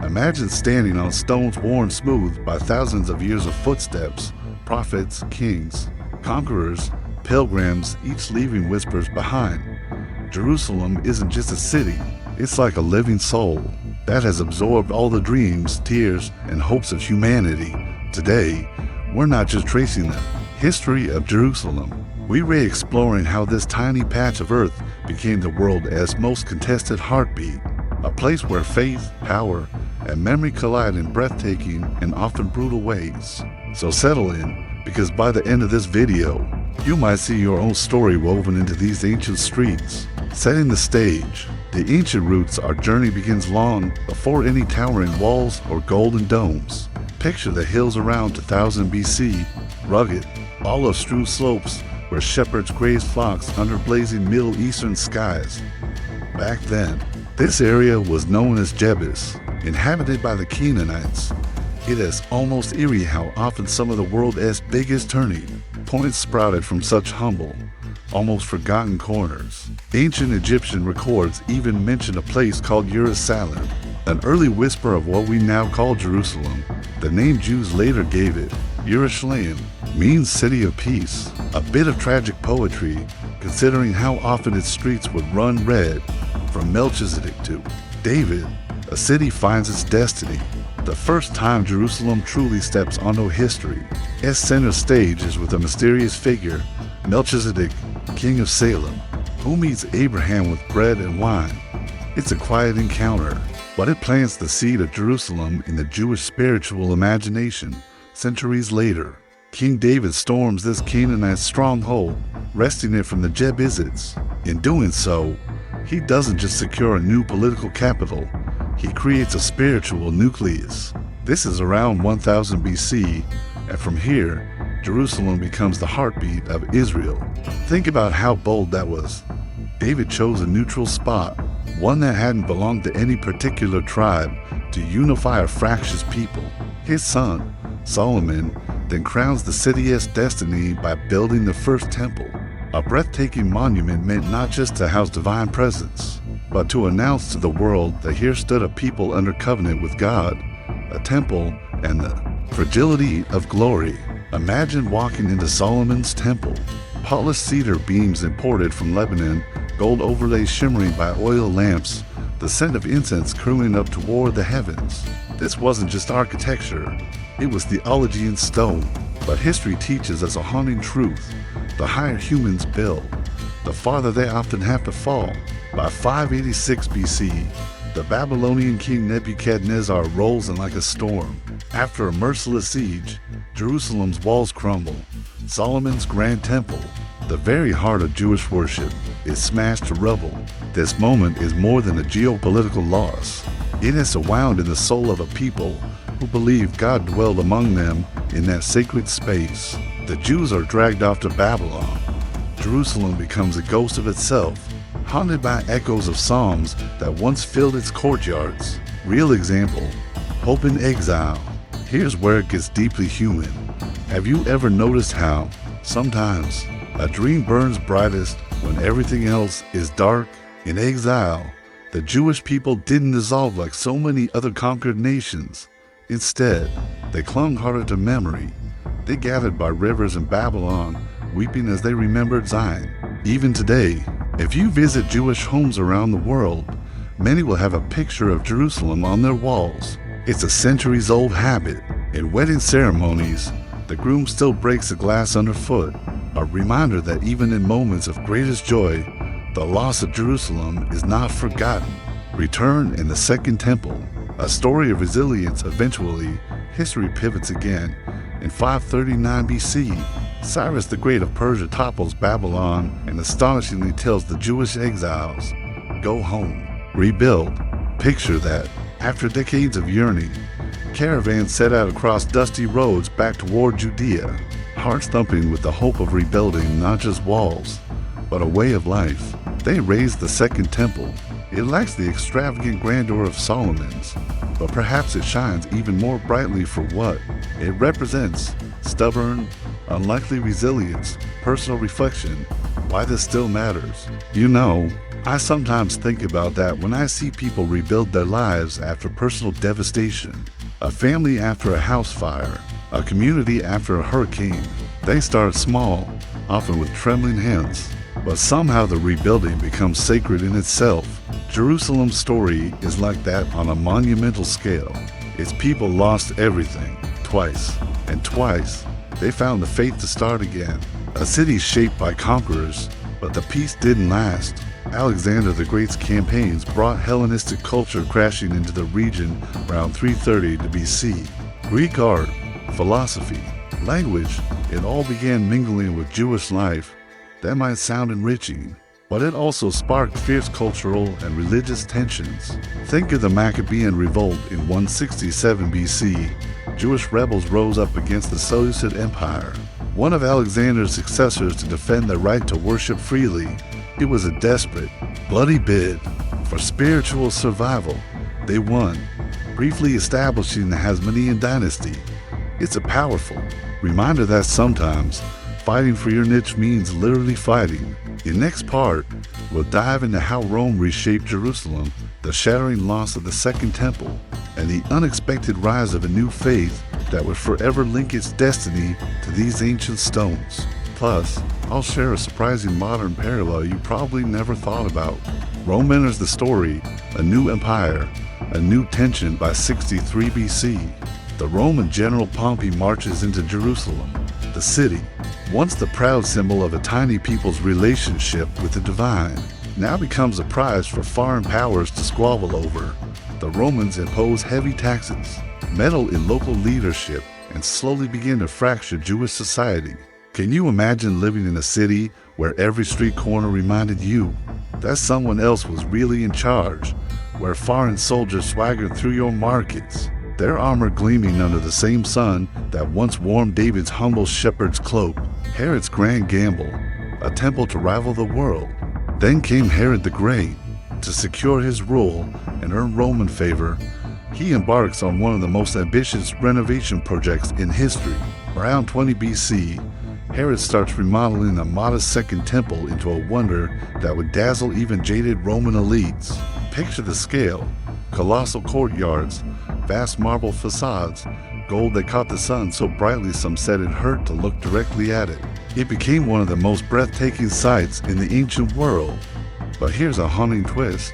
Imagine standing on stones worn smooth by thousands of years of footsteps, prophets, kings, conquerors, pilgrims, each leaving whispers behind. Jerusalem isn't just a city, it's like a living soul that has absorbed all the dreams, tears, and hopes of humanity. Today, we're not just tracing the history of Jerusalem. We're re-exploring how this tiny patch of earth became the world's most contested heartbeat, a place where faith, power, and memory collide in breathtaking and often brutal ways. So settle in, because by the end of this video, you might see your own story woven into these ancient streets. Setting the stage, the ancient roots, our journey begins long before any towering walls or golden domes. Picture the hills around 2000 BC, rugged, olive-strewn slopes where shepherds grazed flocks under blazing Middle Eastern skies. Back then, this area was known as Jebus, inhabited by the Canaanites. It is almost eerie how often some of the world's biggest turning points sprouted from such humble, almost forgotten corners. Ancient Egyptian records even mention a place called Jerusalem, an early whisper of what we now call Jerusalem. The name Jews later gave it, Yerushalayim, means city of peace, a bit of tragic poetry considering how often its streets would run red. From Melchizedek to David, a city finds its destiny. The first time Jerusalem truly steps onto history, its center stage is with a mysterious figure, Melchizedek, king of Salem, who meets Abraham with bread and wine. It's a quiet encounter, but it plants the seed of Jerusalem in the Jewish spiritual imagination. Centuries later, King David storms this Canaanite stronghold, wresting it from the Jebusites. In doing so, he doesn't just secure a new political capital, he creates a spiritual nucleus. This is around 1000 BC, and from here, Jerusalem becomes the heartbeat of Israel. Think about how bold that was. David chose a neutral spot, one that hadn't belonged to any particular tribe, to unify a fractious people. His son, Solomon, then crowns the city's destiny by building the first temple. A breathtaking monument meant not just to house divine presence, but to announce to the world that here stood a people under covenant with God, a temple, and the fragility of glory. Imagine walking into Solomon's temple. Polished cedar beams imported from Lebanon, gold overlays shimmering by oil lamps, the scent of incense curling up toward the heavens. This wasn't just architecture, it was theology in stone. But history teaches us a haunting truth. The higher humans build, the farther they often have to fall. By 586 BC, the Babylonian king Nebuchadnezzar rolls in like a storm. After a merciless siege, Jerusalem's walls crumble. Solomon's grand temple, the very heart of Jewish worship, is smashed to rubble. This moment is more than a geopolitical loss. It is a wound in the soul of a people who believed God dwelled among them in that sacred space. The Jews are dragged off to Babylon. Jerusalem becomes a ghost of itself, haunted by echoes of psalms that once filled its courtyards. Real example, hope in exile. Here's where it gets deeply human. Have you ever noticed how, sometimes, a dream burns brightest when everything else is dark? In exile, the Jewish people didn't dissolve like so many other conquered nations. Instead, they clung harder to memory. They gathered by rivers in Babylon, weeping as they remembered Zion. Even today, if you visit Jewish homes around the world, many will have a picture of Jerusalem on their walls. It's a centuries-old habit. In wedding ceremonies, the groom still breaks the glass underfoot, a reminder that even in moments of greatest joy, the loss of Jerusalem is not forgotten. Return in the Second Temple, a story of resilience. Eventually, history pivots again. In 539 BC, Cyrus the Great of Persia topples Babylon and astonishingly tells the Jewish exiles, "Go home, rebuild." Picture that. After decades of yearning, caravans set out across dusty roads back toward Judea, hearts thumping with the hope of rebuilding not just walls, but a way of life. They raised the Second Temple. It lacks the extravagant grandeur of Solomon's, but perhaps it shines even more brightly for what it represents: stubborn, unlikely resilience, personal reflection, why this still matters. You know, I sometimes think about that when I see people rebuild their lives after personal devastation, a family after a house fire, a community after a hurricane. They start small, often with trembling hands, but somehow the rebuilding becomes sacred in itself. Jerusalem's story is like that on a monumental scale. Its people lost everything, twice, and twice they found the faith to start again. A city shaped by conquerors, but the peace didn't last. Alexander the Great's campaigns brought Hellenistic culture crashing into the region around 330 BC. Greek art, philosophy, language, it all began mingling with Jewish life. That might sound enriching, but it also sparked fierce cultural and religious tensions. Think of the Maccabean revolt in 167 BC. Jewish rebels rose up against the Seleucid Empire, one of Alexander's successors, to defend their right to worship freely. It was a desperate, bloody bid for spiritual survival. They won, briefly establishing the Hasmonean dynasty. It's a powerful reminder that sometimes fighting for your niche means literally fighting. In next part, we'll dive into how Rome reshaped Jerusalem, the shattering loss of the Second Temple, and the unexpected rise of a new faith that would forever link its destiny to these ancient stones. Plus, I'll share a surprising modern parallel you probably never thought about. Rome enters the story, a new empire, a new tension by 63 BC. The Roman general Pompey marches into Jerusalem. The city, once the proud symbol of a tiny people's relationship with the divine, now becomes a prize for foreign powers to squabble over. The Romans impose heavy taxes, meddle in local leadership, and slowly begin to fracture Jewish society. Can you imagine living in a city where every street corner reminded you that someone else was really in charge, where foreign soldiers swaggered through your markets, their armor gleaming under the same sun that once warmed David's humble shepherd's cloak? Herod's grand gamble, a temple to rival the world. Then came Herod the Great. To secure his rule and earn Roman favor, he embarks on one of the most ambitious renovation projects in history. Around 20 BC, Herod starts remodeling a modest second temple into a wonder that would dazzle even jaded Roman elites. Picture the scale: colossal courtyards, vast marble facades, gold that caught the sun so brightly some said it hurt to look directly at it. It became one of the most breathtaking sights in the ancient world. But here's a haunting twist.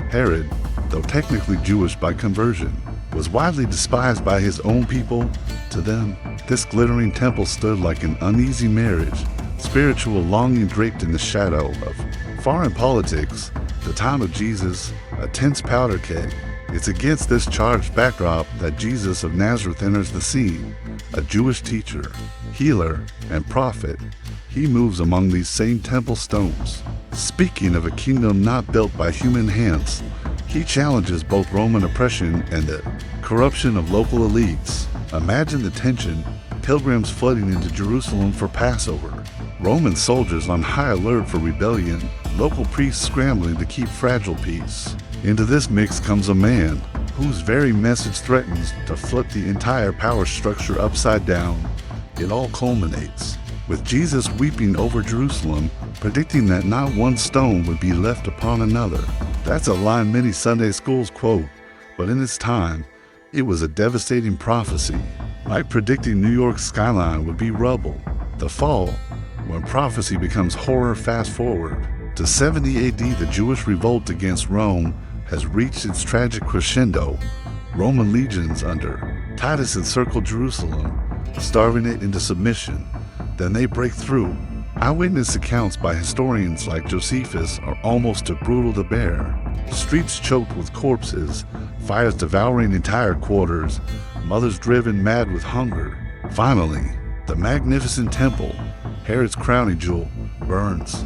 Herod, though technically Jewish by conversion, was widely despised by his own people. To them, this glittering temple stood like an uneasy marriage, spiritual longing draped in the shadow of foreign politics, the time of Jesus, a tense powder keg. It's against this charged backdrop that Jesus of Nazareth enters the scene, a Jewish teacher, healer, and prophet. He moves among these same temple stones. Speaking of a kingdom not built by human hands, he challenges both Roman oppression and the corruption of local elites. Imagine the tension: pilgrims flooding into Jerusalem for Passover, Roman soldiers on high alert for rebellion, local priests scrambling to keep fragile peace. Into this mix comes a man whose very message threatens to flip the entire power structure upside down. It all culminates with Jesus weeping over Jerusalem, predicting that not one stone would be left upon another. That's a line many Sunday schools quote, but in its time, it was a devastating prophecy, like predicting New York's skyline would be rubble. The fall, when prophecy becomes horror. Fast forward to 70 AD, the Jewish revolt against Rome has reached its tragic crescendo. Roman legions under Titus encircle Jerusalem, starving it into submission. Then they break through. Eyewitness accounts by historians like Josephus are almost too brutal to bear. Streets choked with corpses, fires devouring entire quarters, mothers driven mad with hunger. Finally, the magnificent temple, Herod's crowning jewel, burns.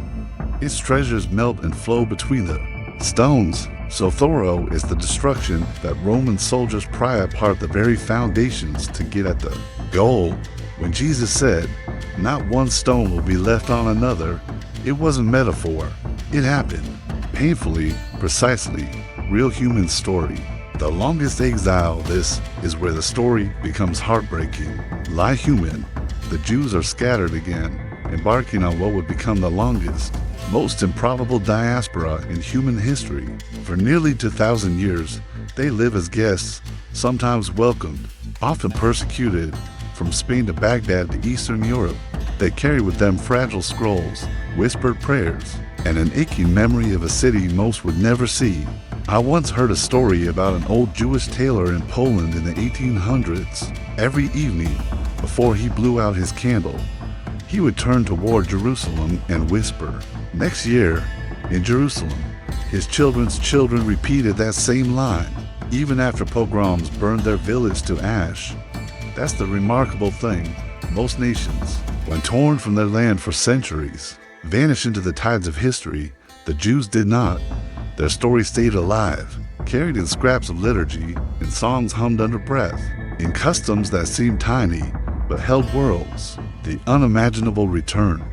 Its treasures melt and flow between the stones. So thorough is the destruction that Roman soldiers pry apart the very foundations to get at the goal. When Jesus said, "Not one stone will be left on another," it wasn't metaphor. It happened. Painfully, precisely, real human story. The longest exile, this is where the story becomes heartbreaking. Lie human, the Jews are scattered again, embarking on what would become the longest, most improbable diaspora in human history. For nearly 2,000 years, they live as guests, sometimes welcomed, often persecuted. From Spain to Baghdad to Eastern Europe, they carry with them fragile scrolls, whispered prayers, and an aching memory of a city most would never see. I once heard a story about an old Jewish tailor in Poland in the 1800s. Every evening, before he blew out his candle, he would turn toward Jerusalem and whisper, "Next year, in Jerusalem." His children's children repeated that same line, even after pogroms burned their village to ash. That's the remarkable thing. Most nations, when torn from their land for centuries, vanish into the tides of history. The Jews did not. Their story stayed alive, carried in scraps of liturgy, in songs hummed under breath, in customs that seemed tiny but held worlds. The unimaginable return.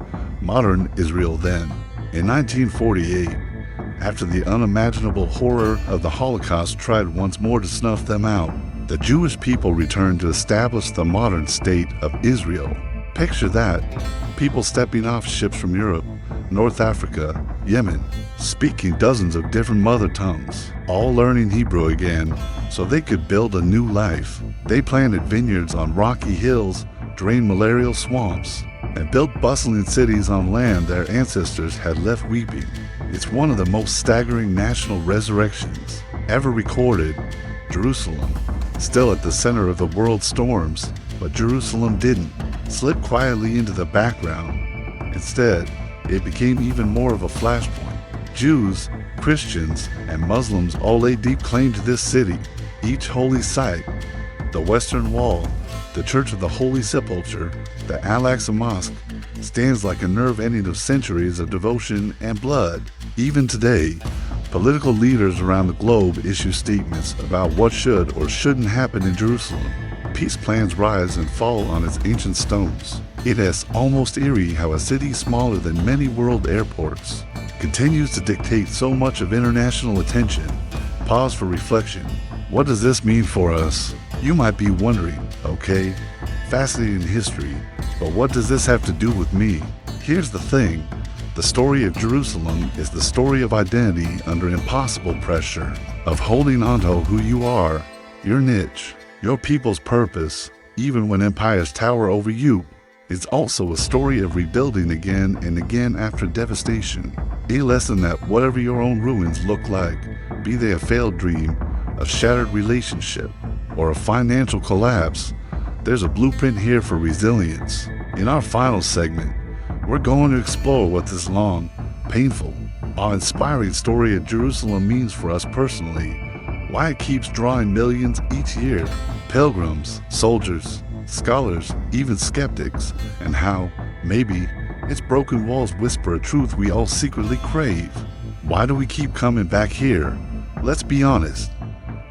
Modern Israel then. In 1948, after the unimaginable horror of the Holocaust tried once more to snuff them out, the Jewish people returned to establish the modern state of Israel. Picture that, people stepping off ships from Europe, North Africa, Yemen, speaking dozens of different mother tongues, all learning Hebrew again so they could build a new life. They planted vineyards on rocky hills, drained malarial swamps, and built bustling cities on land their ancestors had left weeping. It's one of the most staggering national resurrections ever recorded. Jerusalem, still at the center of the world's storms, but Jerusalem didn't slip quietly into the background. Instead, it became even more of a flashpoint. Jews, Christians, and Muslims all laid deep claim to this city. Each holy site, the Western Wall, the Church of the Holy Sepulchre, the Al-Aqsa Mosque, stands like a nerve ending of centuries of devotion and blood. Even today, political leaders around the globe issue statements about what should or shouldn't happen in Jerusalem. Peace plans rise and fall on its ancient stones. It is almost eerie how a city smaller than many world airports continues to dictate so much of international attention. Pause for reflection. What does this mean for us? You might be wondering, okay, fascinating history, but what does this have to do with me? Here's the thing. The story of Jerusalem is the story of identity under impossible pressure, of holding onto who you are, your niche, your people's purpose, even when empires tower over you. It's also a story of rebuilding again and again after devastation. A lesson that whatever your own ruins look like, be they a failed dream, a shattered relationship, or a financial collapse, there's a blueprint here for resilience. In our final segment, we're going to explore what this long, painful, awe-inspiring story of Jerusalem means for us personally, why it keeps drawing millions each year, pilgrims, soldiers, scholars, even skeptics, and how, maybe, its broken walls whisper a truth we all secretly crave. Why do we keep coming back here? Let's be honest.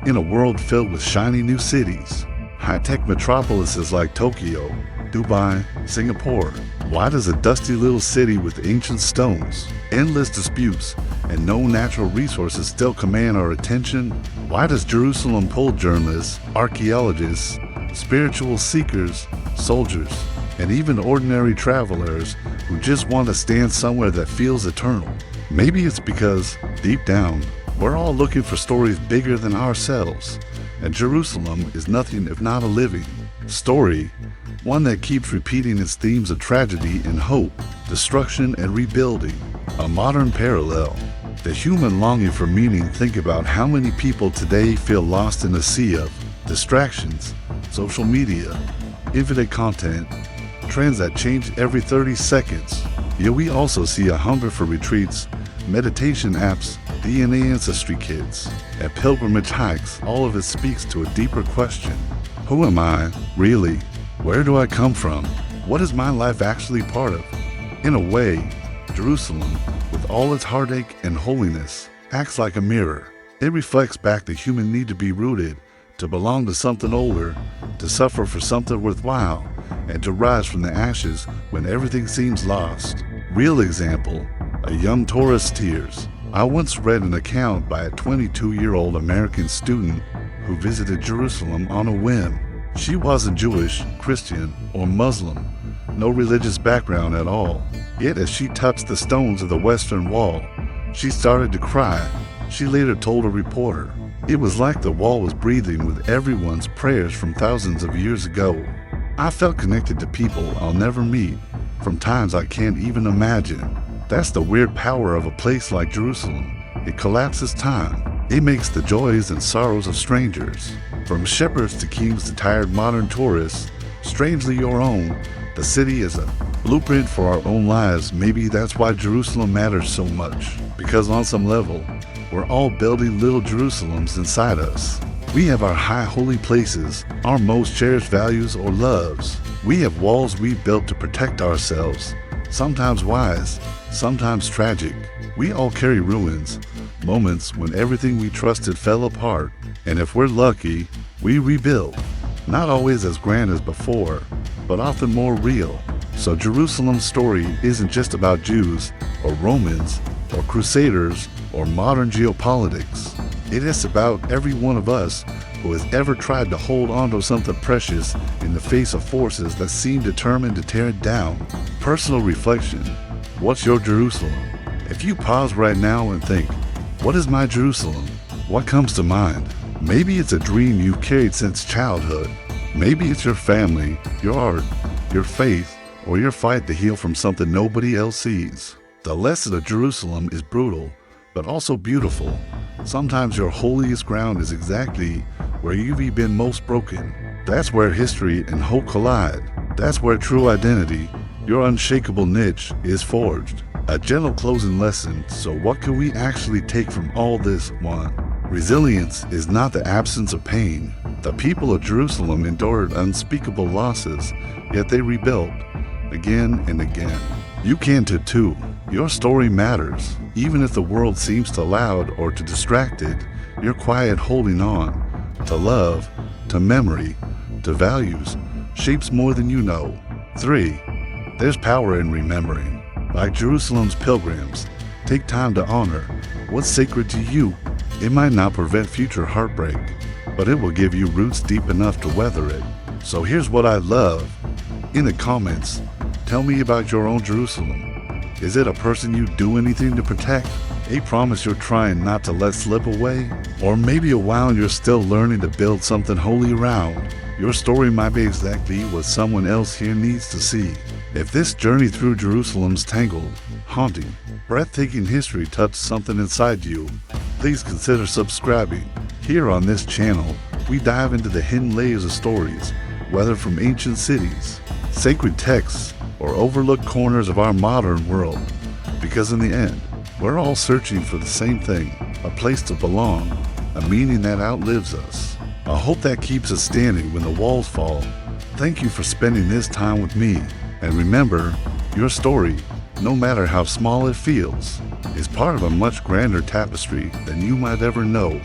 In a world filled with shiny new cities, high-tech metropolises like Tokyo, Dubai, Singapore, why does a dusty little city with ancient stones, endless disputes, and no natural resources still command our attention? Why does Jerusalem pull journalists, archaeologists, spiritual seekers, soldiers, and even ordinary travelers who just want to stand somewhere that feels eternal? Maybe it's because, deep down, we're all looking for stories bigger than ourselves, and Jerusalem is nothing if not a living story, one that keeps repeating its themes of tragedy and hope, destruction and rebuilding. A modern parallel. The human longing for meaning. Think about how many people today feel lost in a sea of distractions, social media, infinite content, trends that change every 30 seconds. Yet we also see a hunger for retreats, meditation apps, DNA ancestry kits, and pilgrimage hikes. All of it speaks to a deeper question. Who am I, really? Where do I come from? What is my life actually part of? In a way, Jerusalem, with all its heartache and holiness, acts like a mirror. It reflects back the human need to be rooted, to belong to something older, to suffer for something worthwhile, and to rise from the ashes when everything seems lost. Real example, a young tourist's tears. I once read an account by a 22-year-old American student who visited Jerusalem on a whim. She wasn't Jewish, Christian, or Muslim, no religious background at all. Yet as she touched the stones of the western wall, she started to cry. She later told a reporter, "It was like the wall was breathing with everyone's prayers from thousands of years ago. I felt connected to people I'll never meet, from times I can't even imagine." That's the weird power of a place like Jerusalem. It collapses time. It makes the joys and sorrows of strangers, from shepherds to kings to tired modern tourists, strangely your own. The city is a blueprint for our own lives. Maybe that's why Jerusalem matters so much, because on some level, we're all building little Jerusalems inside us. We have our high holy places, our most cherished values or loves. We have walls we built to protect ourselves, sometimes wise, sometimes tragic. We all carry ruins, moments when everything we trusted fell apart, and if we're lucky, we rebuild. Not always as grand as before, but often more real. So Jerusalem's story isn't just about Jews or Romans or Crusaders or modern geopolitics. It is about every one of us who has ever tried to hold on to something precious in the face of forces that seem determined to tear it down. Personal reflection. What's your Jerusalem? If you pause right now and think, what is my Jerusalem? What comes to mind? Maybe it's a dream you've carried since childhood. Maybe it's your family, your art, your faith, or your fight to heal from something nobody else sees. The lesson of Jerusalem is brutal, but also beautiful. Sometimes your holiest ground is exactly where you've been most broken. That's where history and hope collide. That's where true identity, your unshakable niche, is forged. A gentle closing lesson. So what can we actually take from all this? 1. Resilience is not the absence of pain. The people of Jerusalem endured unspeakable losses, yet they rebuilt again and again. You can too. Your story matters. Even if the world seems too loud or too distracted, your quiet holding on to love, to memory, to values shapes more than you know. 3. There's power in remembering. Like Jerusalem's pilgrims, take time to honor what's sacred to you. It might not prevent future heartbreak, but it will give you roots deep enough to weather it. So here's what I love. In the comments, tell me about your own Jerusalem. Is it a person you do anything to protect? A promise you're trying not to let slip away? Or maybe a vow you're still learning to build something holy around? Your story might be exactly what someone else here needs to see. If this journey through Jerusalem's tangled, haunting, breathtaking history touched something inside you, please consider subscribing. Here on this channel, we dive into the hidden layers of stories, whether from ancient cities, sacred texts, or overlooked corners of our modern world. Because in the end, we're all searching for the same thing, a place to belong, a meaning that outlives us. I hope that keeps us standing when the walls fall. Thank you for spending this time with me. And remember, your story, no matter how small it feels, is part of a much grander tapestry than you might ever know.